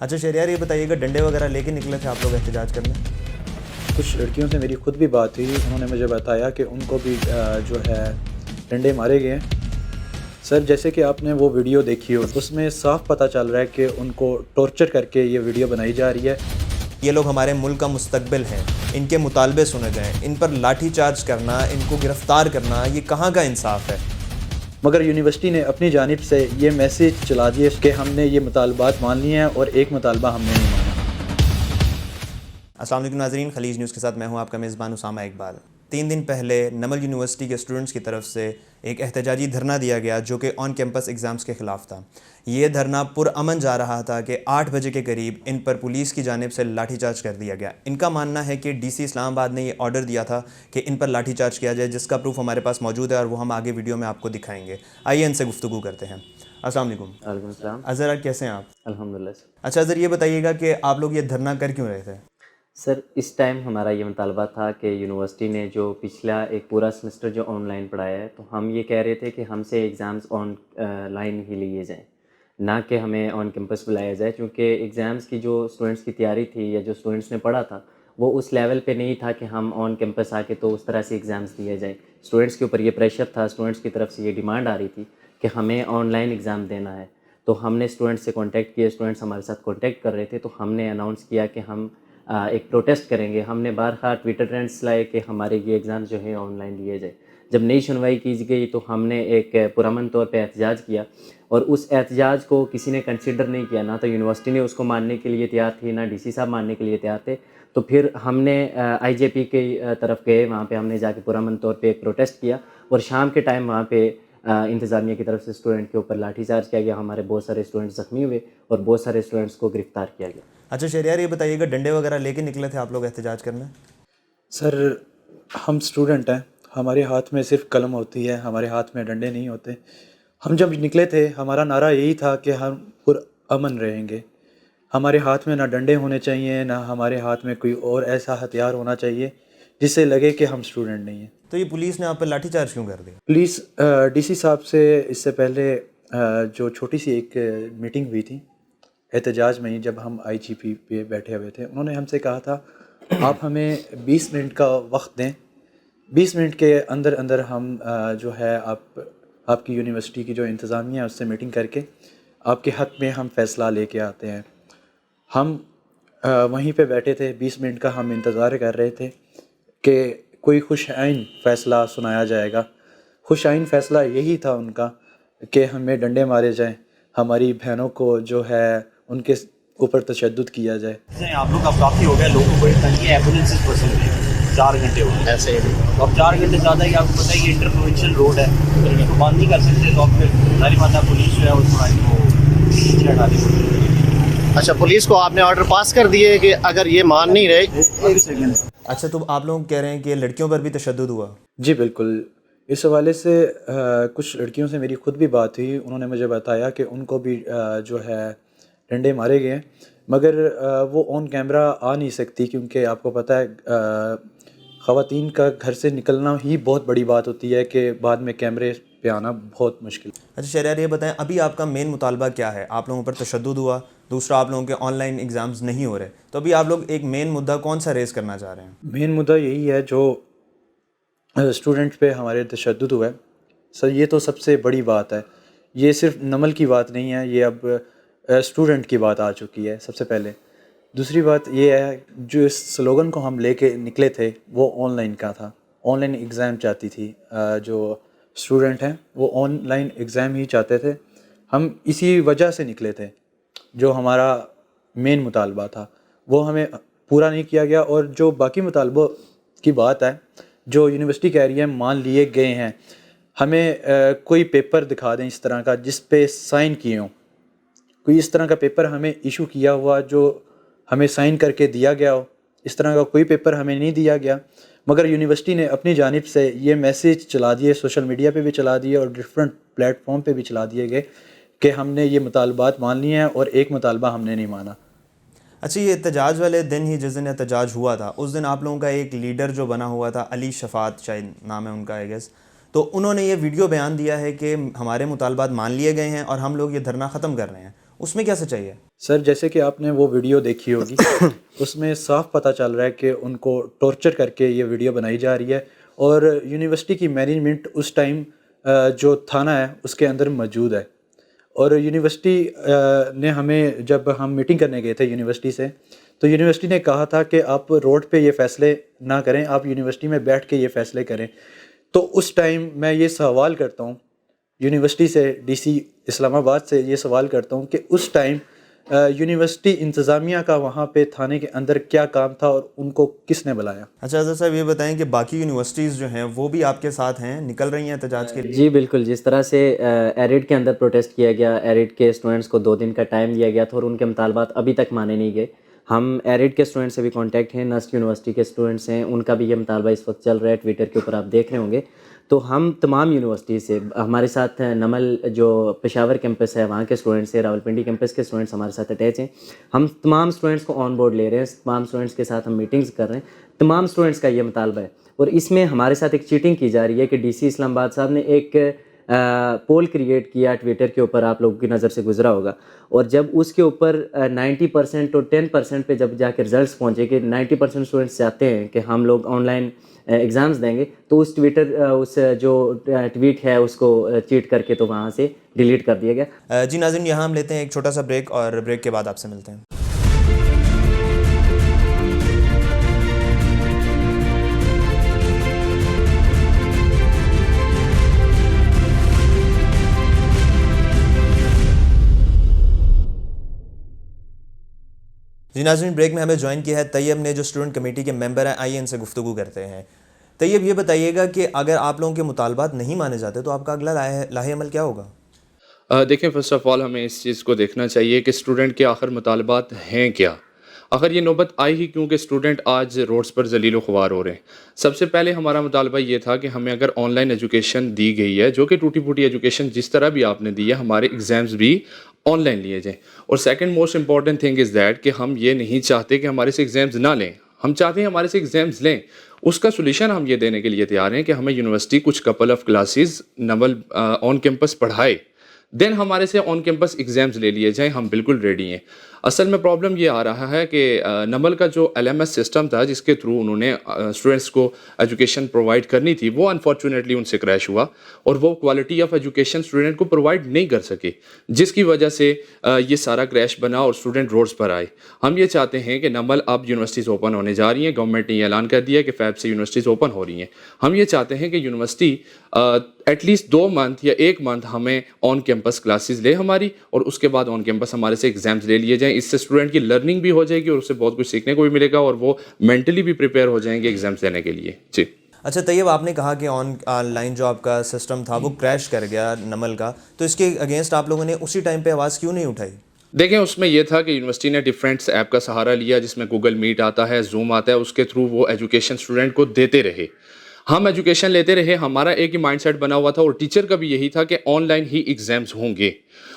اچھا شہریار یہ بتائیے گا ڈنڈے وغیرہ لے کے نکلے تھے آپ لوگ احتجاج کرنے؟ کچھ لڑکیوں سے میری خود بھی بات ہوئی، انہوں نے مجھے بتایا کہ ان کو بھی جو ہے ڈنڈے مارے گئے ہیں۔ سر جیسے کہ آپ نے وہ ویڈیو دیکھی ہو، اس میں صاف پتہ چل رہا ہے کہ ان کو ٹارچر کر کے یہ ویڈیو بنائی جا رہی ہے۔ یہ لوگ ہمارے ملک کا مستقبل ہیں، ان کے مطالبے سنے جائیں، ان پر لاٹھی چارج کرنا، ان کو گرفتار کرنا، یہ کہاں کا انصاف ہے؟ مگر یونیورسٹی نے اپنی جانب سے یہ میسیج چلا دیے کہ ہم نے یہ مطالبات مان لیے ہیں اور ایک مطالبہ ہم نے نہیں مانا۔ السلام علیکم ناظرین، خلیج نیوز کے ساتھ میں ہوں آپ کا میزبان اسامہ اقبال۔ 3 دن پہلے نمل یونیورسٹی کے اسٹوڈنٹس کی طرف سے ایک احتجاجی دھرنا دیا گیا جو کہ آن کیمپس ایگزامز کے خلاف تھا۔ یہ دھرنا پرامن جا رہا تھا کہ 8 بجے کے قریب ان پر پولیس کی جانب سے لاٹھی چارج کر دیا گیا۔ ان کا ماننا ہے کہ ڈی سی اسلام آباد نے یہ آرڈر دیا تھا کہ ان پر لاٹھی چارج کیا جائے، جس کا پروف ہمارے پاس موجود ہے اور وہ ہم آگے ویڈیو میں آپ کو دکھائیں گے۔ آئیے ان سے گفتگو کرتے ہیں۔ السلام علیکم۔ وعلیکم السلام۔ اظہر کیسے ہیں آپ؟ الحمدللہ اچھا اظہر یہ بتائیے گا کہ آپ لوگ یہ دھرنا کر کیوں رہے تھے؟ سر، اس ٹائم ہمارا یہ مطالبہ تھا کہ یونیورسٹی نے جو پچھلا ایک پورا سمسٹر جو آن لائن پڑھایا ہے، تو ہم یہ کہہ رہے تھے کہ ہم سے ایگزامز آن لائن ہی لیے جائیں، نہ کہ ہمیں آن کیمپس بلایا جائے، کیونکہ ایگزامز کی جو اسٹوڈنٹس کی تیاری تھی یا جو اسٹوڈنٹس نے پڑھا تھا وہ اس لیول پہ نہیں تھا کہ ہم آن کیمپس آ کے تو اس طرح سے ایگزامز دیے جائیں۔ اسٹوڈنٹس کے اوپر یہ پریشر تھا، اسٹوڈنٹس کی طرف سے یہ ڈیمانڈ آ رہی تھی کہ ہمیں آن لائن ایگزام دینا ہے۔ تو ہم نے اسٹوڈنٹس سے کانٹیکٹ کیا، اسٹوڈنٹس ہمارے ساتھ کانٹیکٹ کر رہے تھے، تو ہم نے اناؤنس کیا کہ ہم ایک پروٹیسٹ کریں گے۔ ہم نے بارہا ٹویٹر ٹرینڈس لائے کہ ہمارے یہ ایگزامز جو ہیں آن لائن لیے جائے۔ جب نئی سنوائی کی گئی تو ہم نے ایک پرامن طور پہ احتجاج کیا، اور اس احتجاج کو کسی نے کنسیڈر نہیں کیا، نہ تو یونیورسٹی نے اس کو ماننے کے لیے تیار تھی، نہ ڈی سی صاحب ماننے کے لیے تیار تھے۔ تو پھر ہم نے آئی جے پی کی طرف گئے، وہاں پہ ہم نے جا کے پرامن طور پہ ایک پروٹیسٹ کیا، اور شام کے ٹائم وہاں پہ انتظامیہ کی طرف سے اسٹوڈنٹ کے اوپر لاٹھی چارج کیا گیا، ہمارے بہت سارے اسٹوڈنٹ زخمی ہوئے اور بہت سارے اسٹوڈنٹس کو گرفتار کیا گیا۔ اچھا شہریار یہ بتائیے گا ڈنڈے وغیرہ لے کے نکلے تھے آپ لوگ احتجاج کرنے؟ سر ہم اسٹوڈنٹ ہیں، ہمارے ہاتھ میں صرف قلم ہوتی ہے، ہمارے ہاتھ میں ڈنڈے نہیں ہوتے۔ ہم جب نکلے تھے ہمارا نعرہ یہی تھا کہ ہم پرامن رہیں گے، ہمارے ہاتھ میں نہ ڈنڈے ہونے چاہیے، نہ ہمارے ہاتھ میں کوئی اور ایسا ہتھیار ہونا چاہیے جس سے لگے کہ ہم اسٹوڈنٹ نہیں ہیں۔ تو یہ پولیس نے آپ پر لاٹھی چارج کیوں کر دیا؟ پولیس ڈی سی صاحب سے اس سے پہلے جو چھوٹی سی ایک میٹنگ ہوئی تھی احتجاج میں ہی، جب ہم آئی جی پی پہ بیٹھے ہوئے تھے، انہوں نے ہم سے کہا تھا آپ ہمیں 20 منٹ کا وقت دیں، 20 منٹ کے اندر اندر ہم جو ہے آپ کی یونیورسٹی کی جو انتظامیہ ہے اس سے میٹنگ کر کے آپ کے حق میں ہم فیصلہ لے کے آتے ہیں۔ ہم وہیں پہ بیٹھے تھے، 20 منٹ کا ہم انتظار کر رہے تھے کہ کوئی خوش عین فیصلہ سنایا جائے گا۔ خوش عین فیصلہ یہی تھا ان کا کہ ہمیں ڈنڈے مارے جائیں، ہماری بہنوں کو جو ہے ان کے اوپر تشدد کیا جائے۔ آپ لوگ اب کافی ہو گیا، لوگوں کو بڑی تنگی ہے، ایمبولینسز پسند ہے 4 گھنٹے ہو گئے ایسے ہی، تو اب 4 گھنٹے زیادہ ہے کہ آپ کو پتہ ہے یہ انٹرپروونشل روڈ ہے، تو اس کو بند نہیں کر سکتے، تو اب پھر ظاہر بات ہے پولیس جو ہے اس کو پیچھے ہٹا دی۔ اچھا، پولیس کو آپ نے آرڈر پاس کر دیے کہ اگر یہ مان نہیں رہے۔ اچھا تو آپ لوگ کہہ رہے ہیں کہ لڑکیوں پر بھی تشدد ہوا؟ جی بالکل، اس حوالے سے کچھ لڑکیوں سے میری خود بھی بات ہوئی، انہوں نے مجھے بتایا کہ ان کو بھی جو ہے ڈنڈے مارے گئے ہیں، مگر وہ آن کیمرہ آ نہیں سکتی، کیونکہ آپ کو پتہ ہے خواتین کا گھر سے نکلنا ہی بہت بڑی بات ہوتی ہے کہ بعد میں کیمرے پہ آنا بہت مشکل۔ اچھا شہریار یہ بتائیں ابھی آپ کا مین مطالبہ کیا ہے؟ آپ لوگوں پر تشدد ہوا، دوسرا آپ لوگوں کے آن لائن ایگزامز نہیں ہو رہے، تو ابھی آپ لوگ ایک مین مدعا کون سا ریز کرنا چاہ رہے ہیں؟ مین مدعا یہی ہے جو اسٹوڈنٹ پہ ہمارے تشدد ہوا ہے سر، یہ تو سب سے بڑی بات ہے، یہ صرف نمل کی بات نہیں ہے، یہ اب اسٹوڈنٹ کی بات آ چکی ہے سب سے پہلے۔ دوسری بات یہ ہے جو اس سلوگن کو ہم لے کے نکلے تھے وہ آن لائن کا تھا، آن لائن ایگزام چاہتی تھی جو اسٹوڈنٹ ہیں وہ آن لائن ایگزام ہی چاہتے تھے، ہم اسی وجہ سے نکلے تھے۔ جو ہمارا مین مطالبہ تھا وہ ہمیں پورا نہیں کیا گیا، اور جو باقی مطالبوں کی بات ہے جو یونیورسٹی کہہ رہی ہے مان لیے گئے ہیں، ہمیں کوئی پیپر دکھا دیں اس طرح کا جس پہ سائن کیے ہوں، کوئی اس طرح کا پیپر ہمیں ایشو کیا ہوا جو ہمیں سائن کر کے دیا گیا ہو، اس طرح کا کوئی پیپر ہمیں نہیں دیا گیا، مگر یونیورسٹی نے اپنی جانب سے یہ میسیج چلا دیے، سوشل میڈیا پہ بھی چلا دیے اور ڈفرینٹ پلیٹ فارم پہ بھی چلا دیے گئے کہ ہم نے یہ مطالبات مان لیے ہیں اور ایک مطالبہ ہم نے نہیں مانا۔ اچھا یہ احتجاج والے دن ہی جس دن احتجاج ہوا تھا اس دن آپ لوگوں کا ایک لیڈر جو بنا ہوا تھا، علی شفاعت شاید نام ہے ان کا آئی گیس، تو انہوں نے یہ ویڈیو بیان دیا ہے کہ ہمارے مطالبات مان لیے گئے ہیں اور ہم لوگ یہ دھرنا ختم کر رہے ہیں۔ اس میں کیا سچائی ہے؟ سر جیسے کہ آپ نے وہ ویڈیو دیکھی ہوگی اس میں صاف پتہ چل رہا ہے کہ ان کو ٹارچر کر کے یہ ویڈیو بنائی جا رہی ہے، اور یونیورسٹی کی مینجمنٹ اس ٹائم جو تھانہ ہے اس کے اندر موجود ہے، اور یونیورسٹی نے ہمیں، جب ہم میٹنگ کرنے گئے تھے یونیورسٹی سے، تو یونیورسٹی نے کہا تھا کہ آپ روڈ پہ یہ فیصلے نہ کریں، آپ یونیورسٹی میں بیٹھ کے یہ فیصلے کریں۔ تو اس ٹائم میں یہ سوال کرتا ہوں یونیورسٹی سے، ڈی سی اسلام آباد سے یہ سوال کرتا ہوں کہ اس ٹائم یونیورسٹی انتظامیہ کا وہاں پہ تھانے کے اندر کیا کام تھا اور ان کو کس نے بلایا؟ اچھا اظہر صاحب، یہ بتائیں کہ باقی یونیورسٹیز جو ہیں وہ بھی آپ کے ساتھ ہیں، نکل رہی ہیں احتجاج کے لیے؟ جی بالکل، جس طرح سے ایرڈ کے اندر پروٹیسٹ کیا گیا، ایرڈ کے اسٹوڈنٹس کو 2 دن کا ٹائم دیا گیا تھا اور ان کے مطالبات ابھی تک مانے نہیں گئے۔ ہم ایرڈ کے اسٹوڈنٹ سے بھی کانٹیکٹ ہیں، نسٹ یونیورسٹی کے اسٹوڈنٹس ہیں، ان کا بھی یہ مطالبہ اس وقت چل رہا ہے، ٹویٹر کے اوپر آپ دیکھ رہے ہوں گے۔ تو ہم تمام یونیورسٹی سے، ہمارے ساتھ نمل جو پشاور کیمپس ہے وہاں کے اسٹوڈنٹس ہیں، راولپنڈی کیمپس کے اسٹوڈنٹس ہمارے ساتھ اٹیچ ہیں، ہم تمام اسٹوڈنٹس کو آن بورڈ لے رہے ہیں، تمام اسٹوڈنٹس کے ساتھ ہم میٹنگز کر رہے ہیں، تمام اسٹوڈنٹس کا یہ مطالبہ ہے۔ اور اس میں ہمارے ساتھ ایک چیٹنگ کی جا رہی ہے کہ ڈی سی اسلام آباد صاحب نے ایک پول کریٹ کیا ٹویٹر کے اوپر، آپ لوگوں کی نظر سے گزرا ہوگا، اور جب اس کے اوپر 90% اور 10% پہ جب جا کے رزلٹس پہنچے کہ 90% اسٹوڈنٹس چاہتے ہیں کہ ہم لوگ آن لائن ایگزامز دیں گے، تو اس جو ٹویٹ ہے اس کو چیٹ کر کے تو وہاں سے ڈیلیٹ کر دیا گیا۔ جی ناظرین، یہاں ہم لیتے ہیں ایک چھوٹا سا بریک، اور بریک کے بعد آپ سے ملتے ہیں۔ جی ناظرین، بریک میں ہمیں جوائن کیا ہے طیب نے، جو اسٹوڈنٹ کمیٹی کے ممبر ہیں۔ آئیے ان سے گفتگو کرتے ہیں۔ طیب، یہ بتائیے گا کہ اگر آپ لوگوں کے مطالبات نہیں مانے جاتے تو آپ کا اگلا لاہے عمل کیا ہوگا؟ دیکھیں، فرسٹ آف آل ہمیں اس چیز کو دیکھنا چاہیے کہ اسٹوڈنٹ کے آخر مطالبات ہیں کیا۔ آخر یہ نوبت آئی ہی کیونکہ اسٹوڈنٹ آج روڈز پر ذلیل و خوار ہو رہے ہیں۔ سب سے پہلے ہمارا مطالبہ یہ تھا کہ ہمیں اگر آن لائن ایجوکیشن دی گئی ہے، جو کہ ٹوٹی پھوٹی ایجوکیشن جس طرح بھی آپ نے دی ہے، ہمارے ایگزامز بھی آن لائن لیے جائیں۔ اور second most important thing is that کہ ہم یہ نہیں چاہتے کہ ہمارے سے ایگزامز نہ لیں، ہم چاہتے ہیں ہمارے سے ایگزامز لیں۔ اس کا سولوشن ہم یہ دینے کے لیے تیار ہیں کہ ہمیں یونیورسٹی کچھ couple of classes NUML on campus پڑھائے، دین ہمارے سے آن کیمپس ایگزامز لے لیے جائیں، ہم بالکل ریڈی ہیں۔ اصل میں پرابلم یہ آ رہا ہے کہ نمل کا جو LMS سسٹم تھا جس کے تھرو انہوں نے اسٹوڈنٹس کو ایجوکیشن پرووائڈ کرنی تھی، وہ انفارچونیٹلی ان سے کریش ہوا اور وہ کوالٹی آف ایجوکیشن اسٹوڈنٹ کو پرووائڈ نہیں کر سکے، جس کی وجہ سے یہ سارا کریش بنا اور اسٹوڈنٹ روڈز پر آئے۔ ہم یہ چاہتے ہیں کہ نمل اب یونیورسٹیز اوپن ہونے جا رہی ہیں، گورنمنٹ نے یہ اعلان کر دیا کہ فیب سے یونیورسٹیز اوپن ہو رہی ہیں۔ ہم یہ چاہتے ہیں کہ یونیورسٹی ایٹ لیسٹ 2 منتھ یا 1 منتھ ہمیں آن کیمپس کلاسز لے ہماری، اور اس کے بعد آن کیمپس ہمارے سے ایگزامز لے لیے جائیں۔ اس سے اسٹوڈنٹ کی لرننگ بھی ہو جائے گی اور اس سے بہت کچھ سیکھنے کو بھی ملے گا، اور وہ مینٹلی بھی پریپیئر ہو جائیں گے ایگزامز دینے کے لیے۔ جی اچھا طیب، آپ نے کہا کہ آن لائن جو آپ کا سسٹم تھا وہ کریش کر گیا نمل کا، تو اس کے اگینسٹ آپ لوگوں نے اسی ٹائم پہ آواز کیوں نہیں اٹھائی؟ دیکھیں، اس میں یہ تھا کہ یونیورسٹی نے ڈفرینٹ ایپ کا سہارا لیا، جس میں گوگل میٹ آتا ہے، زوم آتا ہے، اس کے تھرو وہ ایجوکیشن اسٹوڈنٹ کو دیتے رہے، ہم ایجوکیشن لیتے رہے۔ ہمارا ایک ہی مائنڈ سیٹ بنا ہوا تھا اور ٹیچر کا بھی یہی تھا کہ آن لائن ہی ایگزامز ہوں گے،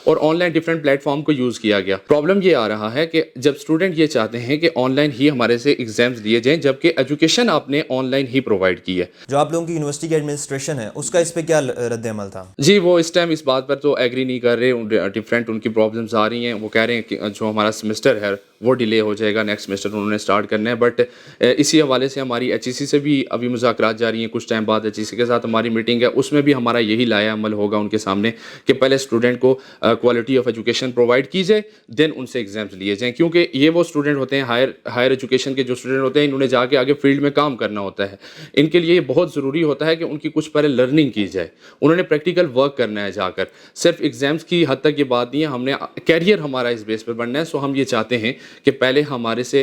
اور on line different plate form کو یوز کیا گیا۔ پرابلم یہ آ رہا ہے کہ جب اسٹوڈنٹ یہ چاہتے ہیں کہ آن لائن ہی ہمارے سے ایگزامز لیے جائیں، جبکہ ایجوکیشن آپ نے آن لائن ہی پرووائڈ کی ہے۔ جو آپ لوگوں کی یونیورسٹی کی ایڈمنسٹریشن ہے اس کا اس پہ کیا رد عمل تھا؟ جی، وہ اس ٹائم اس بات پر تو ایگری نہیں کر رہے، ڈفرینٹ ان کی پرابلمز آ رہی ہیں۔ وہ کہہ رہے ہیں کہ جو ہمارا سیمسٹر ہے وہ ڈیلے ہو جائے گا، نیکسٹ سیمسٹر انہوں نے اسٹارٹ کرنا ہے۔ بٹ اسی حوالے سے ہماری HEC سے بھی ابھی مذاکرات جاری ہیں، کچھ ٹائم بعد HEC کے ساتھ ہماری میٹنگ ہے، اس میں بھی ہمارا یہی لایا عمل ہوگا ان کے سامنے کہ پہلے اسٹوڈنٹ کو کوالٹی آف ایجوکیشن پرووائڈ کی جائے، دین ان سے ایگزامز لیے جائیں، کیونکہ یہ وہ اسٹوڈنٹ ہوتے ہیں ہائر ایجوکیشن کے جو اسٹوڈنٹ ہوتے ہیں، انہوں نے جا کے آگے فیلڈ میں کام کرنا ہوتا ہے، ان کے لیے یہ بہت ضروری ہوتا ہے کہ ان کی کچھ پہلے لرننگ کی جائے، انہوں نے پریکٹیکل ورک کرنا ہے جا کر، صرف ایگزامز کی حد تک یہ بات نہیں ہے، ہم نے کیریئر ہمارا اس بیس پر بننا ہے۔ سو ہم یہ چاہتے ہیں کہ پہلے ہمارے سے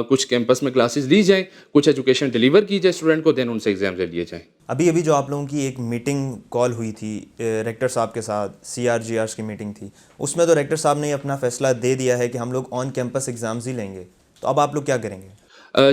کچھ کیمپس میں کلاسز لی جائیں، کچھ ایجوکیشن ڈیلیور کی جائے اسٹوڈنٹ کو، دین ان سے ایگزام لے لیے جائیں۔ ابھی جو آپ لوگوں کی ایک میٹنگ کال ہوئی تھی ریکٹر صاحب کے ساتھ، CRGRs کی میٹنگ تھی، اس میں تو ریکٹر صاحب نے اپنا فیصلہ دے دیا ہے کہ ہم لوگ آن کیمپس ایگزامز ہی لیں گے، تو اب آپ لوگ کیا کریں گے؟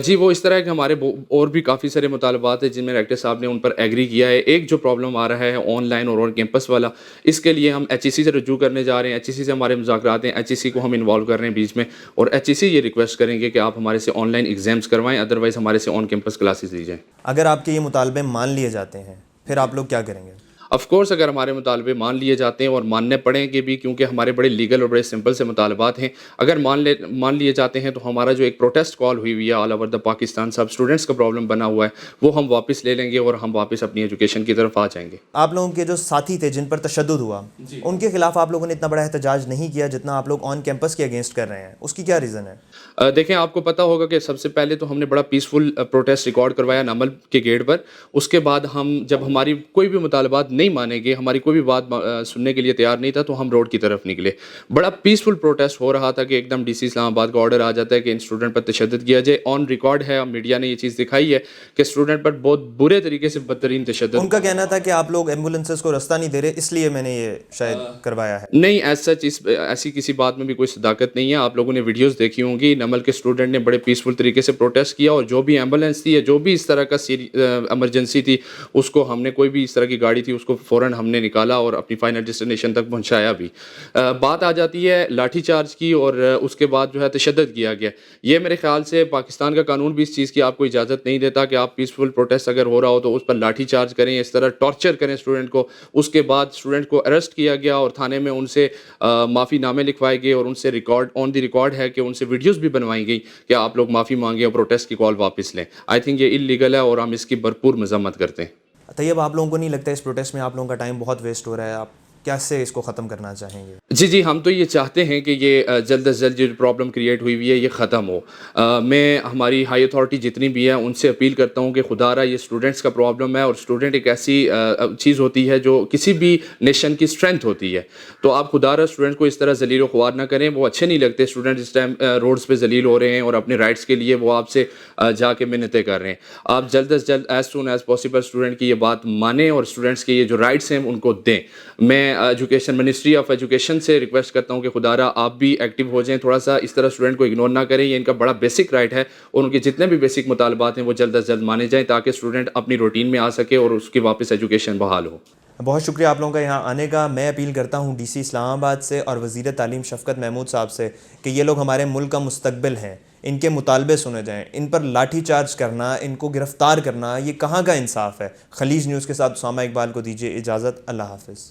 جی، وہ اس طرح کہ ہمارے اور بھی کافی سارے مطالبات ہیں جن میں ریکٹر صاحب نے ان پر ایگری کیا ہے۔ ایک جو پرابلم آ رہا ہے آن لائن اور آن کیمپس والا، اس کے لیے ہم HEC سے رجوع کرنے جا رہے ہیں، HEC سے ہمارے مذاکرات ہیں، HEC کو ہم انوالو کر رہے ہیں بیچ میں، اور HEC یہ ریکویسٹ کریں گے کہ آپ ہمارے سے آن لائن ایگزامز کروائیں، ادروائز ہمارے سے آن کیمپس کلاسز لی جائیں۔ اگر آپ کے یہ مطالبے مان لیے جاتے ہیں پھر آپ لوگ کیا کریں گے؟ آف کورس اگر ہمارے مطالبے مان لیے جاتے ہیں اور ماننے پڑیں گے بھی، کیونکہ ہمارے بڑے لیگل اور بڑے سمپل سے مطالبات ہیں، اگر مان لیے جاتے ہیں تو ہمارا جو ایک پروٹیسٹ کال ہوئی ہوئی ہے all over the Pakistan, sub students کا پرابلم بنا ہوا ہے، وہ ہم واپس لے لیں گے اور ہم واپس اپنی ایجوکیشن کی طرف آ جائیں گے. آپ لوگوں کے جو ساتھی تھے جن پر تشدد ہوا ان کے خلاف آپ لوگوں نے اتنا بڑا احتجاج نہیں کیا جتنا آپ لوگ آن کیمپس کے اگینسٹ کر رہے ہیں، اس کی کیا ریزن ہے؟ دیکھیں آپ کو پتہ ہوگا کہ سب سے پہلے تو ہم نے بڑا پیسفل پروٹیسٹ ریکارڈ کروایا نمل کے گیٹ پر. اس کے بعد ہم جب ہماری کوئی بھی مطالبات نہیں مانیں گے، ہماری کوئی بھی بات سننے کے لیے تیار نہیں تھا، تو ہم روڈ کی طرف نکلے. بڑا پیسفل پروٹیسٹ ہو رہا تھا کہ ایک دم ڈی سی اسلام آباد کا آرڈر آ جاتا ہے کہ ان اسٹوڈنٹ پر تشدد کیا جائے. آن ریکارڈ ہے، میڈیا نے یہ چیز دکھائی ہے کہ اسٹوڈنٹ پر بہت برے طریقے سے بدترین تشدد. ان کا کہنا تھا کہ آپ لوگ ایمبولینسز کو راستہ نہیں دے رہے، اس لیے میں نے یہ شاید کروایا ہے. نہیں، ایز سچ ایسی کسی بات میں بھی کوئی صداقت نہیں ہے. آپ لوگوں نے ویڈیوز دیکھی ہوں گی، نمل کے اسٹوڈنٹ نے بڑے پیسفل طریقے سے پروٹیسٹ کیا، اور جو بھی ایمبولینس تھی یا جو بھی اس طرح کا ایمرجنسی تھی، اس کو ہم نے کوئی بھی اس طرح کی گاڑی تھی اس کو فوراً ہم نے نکالا اور اپنی فائنل ڈیسٹینیشن تک پہنچایا بھی. بات آ جاتی ہے لاٹھی چارج کی اور اس کے بعد جو ہے تشدد کیا گیا. یہ میرے خیال سے پاکستان کا قانون بھی اس چیز کی آپ کو اجازت نہیں دیتا کہ آپ پیسفل پروٹیسٹ اگر ہو رہا ہو تو اس پر لاٹھی چارج کریں، اس طرح ٹارچر کریں اسٹوڈنٹ کو. اس کے بعد اسٹوڈنٹ کو اریسٹ کیا گیا اور تھانے میں ان سے معافی نامے لکھوائے گئے اور ان سے آن دی ریکارڈ ہے کہ ان سے ویڈیوز بھی بنوائی گئی کہ آپ لوگ معافی مانگیں اور پروٹیسٹ کی کال واپس لیں. آئی تھنک یہ انلیگل ہے اور ہم اس کی بھرپور مذمت کرتے ہیں. طیب، آپ لوگوں کو نہیں لگتا اس پروٹیسٹ میں آپ لوگوں کا ٹائم بہت ویسٹ ہو رہا ہے؟ آپ کیسے اس کو ختم کرنا چاہیں گے؟ جی ہم تو یہ چاہتے ہیں کہ یہ جلد از جلد جو پرابلم کریٹ ہوئی ہوئی ہے یہ ختم ہو. میں ہماری ہائی اتھارٹی جتنی بھی ہے ان سے اپیل کرتا ہوں کہ خدا را یہ اسٹوڈنٹس کا پرابلم ہے، اور اسٹوڈنٹ ایک ایسی چیز ہوتی ہے جو کسی بھی نیشن کی اسٹرینتھ ہوتی ہے. تو آپ خدا را اسٹوڈنٹ کو اس طرح ذلیل و خوار نہ کریں. وہ اچھے نہیں لگتے اسٹوڈنٹ اس ٹائم روڈس پہ ذلیل ہو رہے ہیں اور اپنے رائٹس کے لیے وہ آپ سے جا کے منتیں کر رہے ہیں. آپ جلد از جلد as soon as possible student کی یہ بات مانیں اور اسٹوڈنٹس کے یہ جو رائٹس ہیں ان کو دیں. میں منسٹری آف ایجوکیشن سے ریکویسٹ کرتا ہوں کہ خدا را آپ بھی ایکٹیو ہو جائیں تھوڑا سا، اس طرح اسٹوڈنٹ کو اگنور نہ کریں. یہ ان کا بڑا بیسک رائٹ ہے اور ان کے جتنے بھی بیسک مطالبات ہیں وہ جلد از جلد مانے جائیں تاکہ اسٹوڈنٹ اپنی روٹین میں آ سکے اور اس کی واپس ایجوکیشن بحال ہو. بہت شکریہ آپ لوگوں کا یہاں آنے کا. میں اپیل کرتا ہوں ڈی سی اسلام آباد سے اور وزیر تعلیم شفقت محمود صاحب سے کہ یہ لوگ ہمارے ملک کا مستقبل ہیں، ان کے مطالبے سنے جائیں. ان پر لاٹھی چارج کرنا، ان کو گرفتار کرنا، یہ کہاں کا انصاف ہے؟ خلیج نیوز کے ساتھ اسامہ اقبال کو دیجیے اجازت. اللہ حافظ.